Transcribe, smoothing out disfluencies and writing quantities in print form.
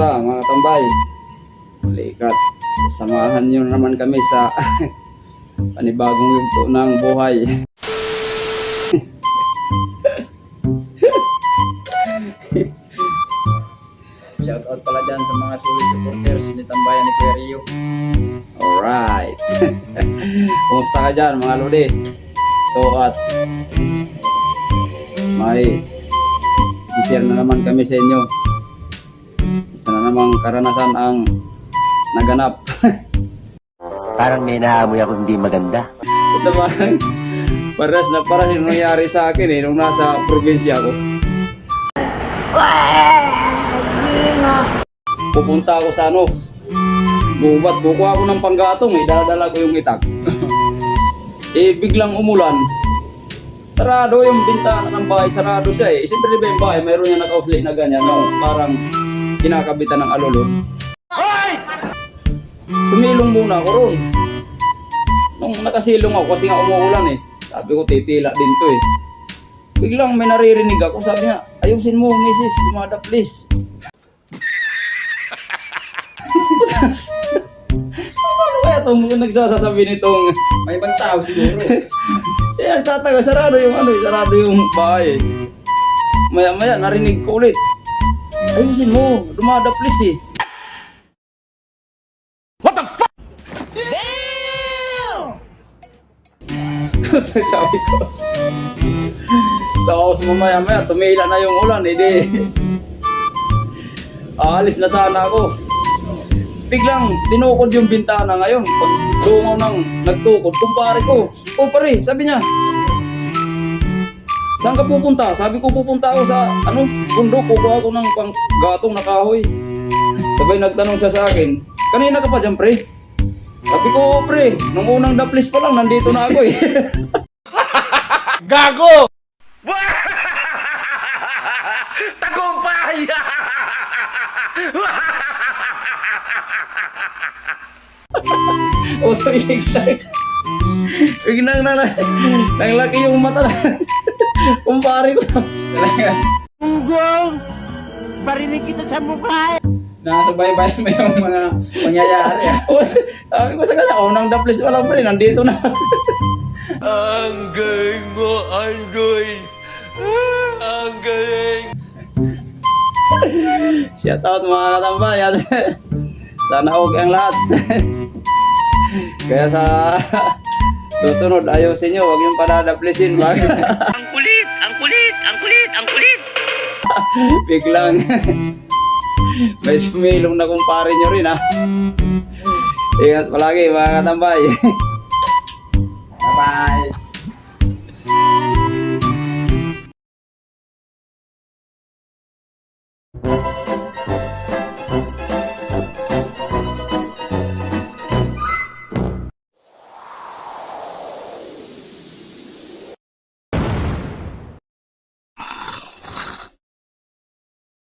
Kumusta mga tambay? Likat, samahan nyo naman kami sa panibagong yugto ng buhay. Shoutout pala dyan sa mga solid supporters ni Tambayan ni Kuya Rio. Alright. Kumusta ka dyan mga lodi? Ito at may i-share na naman kami sa inyo. Isa na namang karanasan ang naganap. Parang may naamoy ako hindi maganda. Ito ba? Paras na paras yung nangyari sa akin nung nasa probinsya ako. Pupunta ako sa gubat, kukuha ako ng panggatong, idadala ko yung itak. Biglang umulan. Sarado yung bintana ng bahay, sarado siya eh. Siyempre ba yung bahay, mayroon niya naka-outlet na ganyan, parang kinakabitan ng alulod. Sumilong muna ako ron. Nung nakasilong ako kasi nga umuulan eh. Sabi ko titila din to eh. Biglang may naririnig ako, sabi niya, ayusin mo misis, dumada please. Ano kaya itong nagsasasabi nitong May ibang tao siguro. nagtataga, sarado yung bahay. Maya narinig ko ulit. Ayusin mo, dumada please eh. What the fuck? Sabi ko. Tapos mamaya tumila na yung ulan, aalis na sana ako. Biglang tinukod yung bintana ngayon. Pag dungaw ng nagtukod, kumpare ko. O pare, sabi niya, saan ka pupunta? Sabi ko pupunta ako sa bundok, kukuha ko ng panggatong na kahoy. Sabay nagtanong siya sa akin, kanina ka pa dyan pre? Sabi ko pre, nung unang daplis pa lang, nandito na ako eh. Gago! Tagumpay! O biglang nanglaki yung mata na kumpare ko. Ugong! Barinig kita sa mukha! Nakasubaybay mo yung mga pangyayari. Sabi ko sa kanya, unang daplis pa lang pre, nandito na. Ang galing mo, Angoy! Ang galing! Shout out mga katambayan. Sana okay ang lahat. Kaya sa susunod, ayusin nyo, huwag yung padadaplisin. Ang kulit! Ang kulit! Ang kulit! Ang kulit! Biglang may sumilong na kumpare nyo rin ha. Ingat palagi mga katambay. Bye-bye.